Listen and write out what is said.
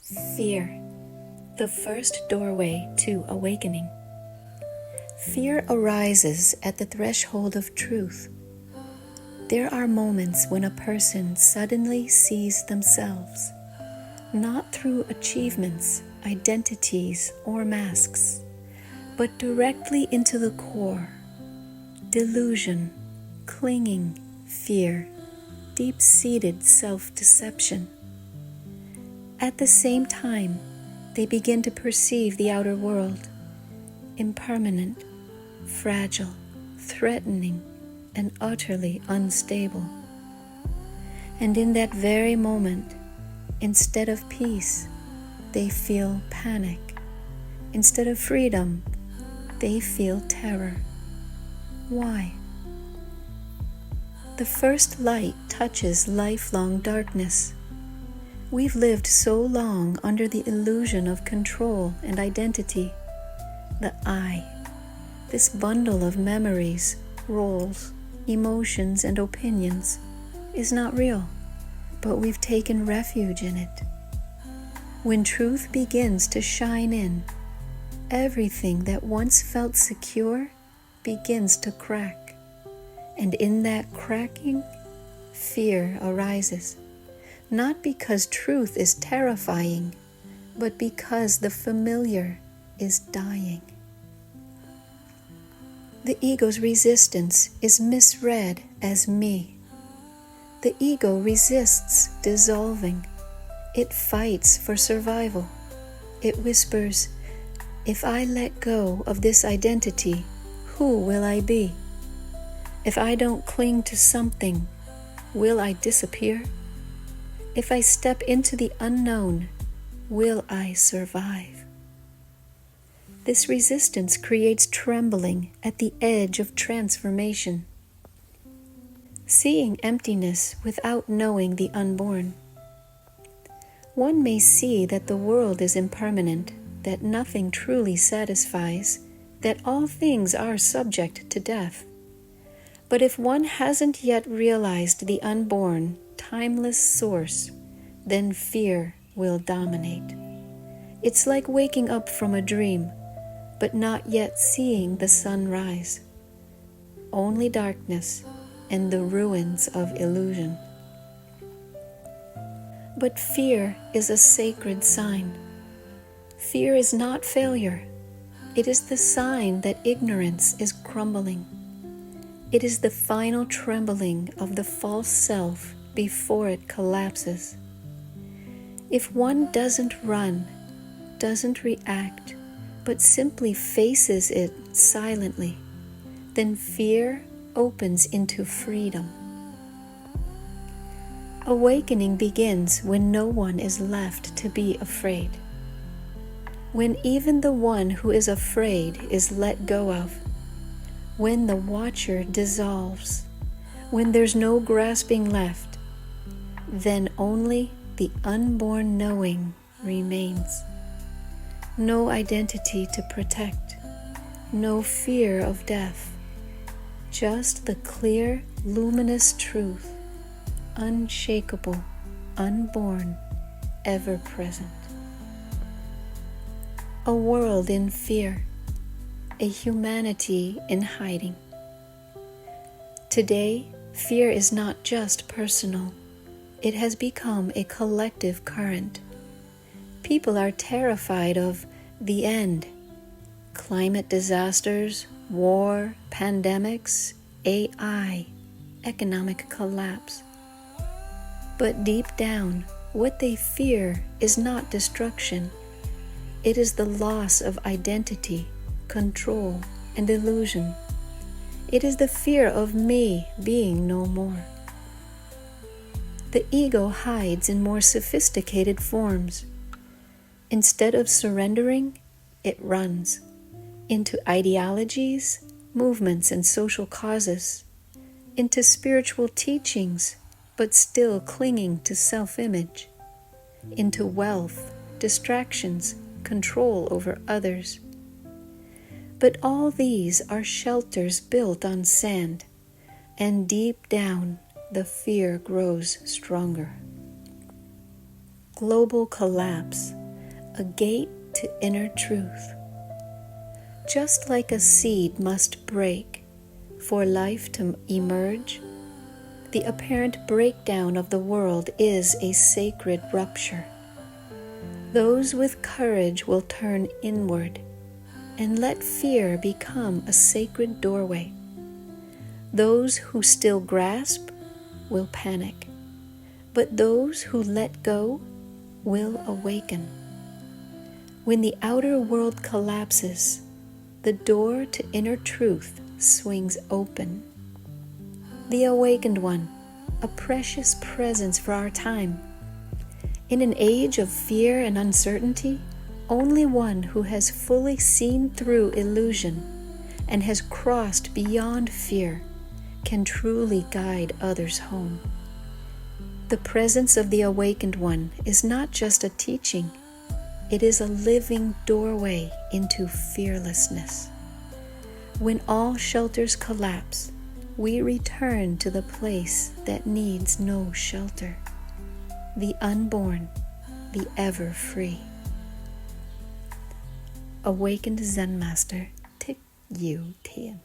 Fear, the first doorway to awakening. Fear arises at the threshold of truth. There are moments when a person suddenly sees themselves, not through achievements, identities, or masks, but directly into the core. Delusion, clinging, fear, deep-seated self-deception. At the same time, they begin to perceive the outer world, impermanent, fragile, threatening, and utterly unstable. And in that very moment, instead of peace, they feel panic. Instead of freedom, they feel terror. Why? The first light touches lifelong darkness. We've lived so long under the illusion of control and identity. The I, this bundle of memories, roles, emotions, and opinions, is not real, but we've taken refuge in it. When truth begins to shine in, everything that once felt secure begins to crack. And in that cracking, fear arises. Not because truth is terrifying, but because the familiar is dying. The ego's resistance is misread as me. The ego resists dissolving. It fights for survival. It whispers, if I let go of this identity, who will I be? If I don't cling to something, will I disappear? If I step into the unknown, will I survive? This resistance creates trembling at the edge of transformation. Seeing emptiness without knowing the unborn. One may see that the world is impermanent, that nothing truly satisfies, that all things are subject to death. But if one hasn't yet realized the unborn, timeless source, then fear will dominate. It's like waking up from a dream, but not yet seeing the sun rise. Only darkness and the ruins of illusion. But fear is a sacred sign. Fear is not failure. It is the sign that ignorance is crumbling. It is the final trembling of the false self before it collapses. If one doesn't run, doesn't react, but simply faces it silently, then fear opens into freedom. Awakening begins when no one is left to be afraid. When even the one who is afraid is let go of. When the watcher dissolves. When there's no grasping left. Then only the unborn knowing remains. No identity to protect. No fear of death. Just the clear, luminous truth. Unshakable, unborn, ever present. A world in fear, a humanity in hiding. Today, fear is not just personal. It has become a collective current. People are terrified of the end, climate disasters, war, pandemics, AI, economic collapse. But deep down, what they fear is not destruction. It is the loss of identity, control, and illusion. It is the fear of me being no more. The ego hides in more sophisticated forms. Instead of surrendering, it runs into ideologies, movements, and social causes, into spiritual teachings, but still clinging to self-image, into wealth, distractions, control over others. But all these are shelters built on sand, and deep down the fear grows stronger. Global collapse, a gate to inner truth. Just like a seed must break for life to emerge, the apparent breakdown of the world is a sacred rupture. Those with courage will turn inward and let fear become a sacred doorway. Those who still grasp will panic, but those who let go will awaken. When the outer world collapses, the door to inner truth swings open. The awakened one, a precious presence for our time. In an age of fear and uncertainty, only one who has fully seen through illusion and has crossed beyond fear can truly guide others home. The presence of the awakened one is not just a teaching, it is a living doorway into fearlessness. When all shelters collapse, we return to the place that needs no shelter, the unborn, the ever free. Awakened Zen Master Thich Thien.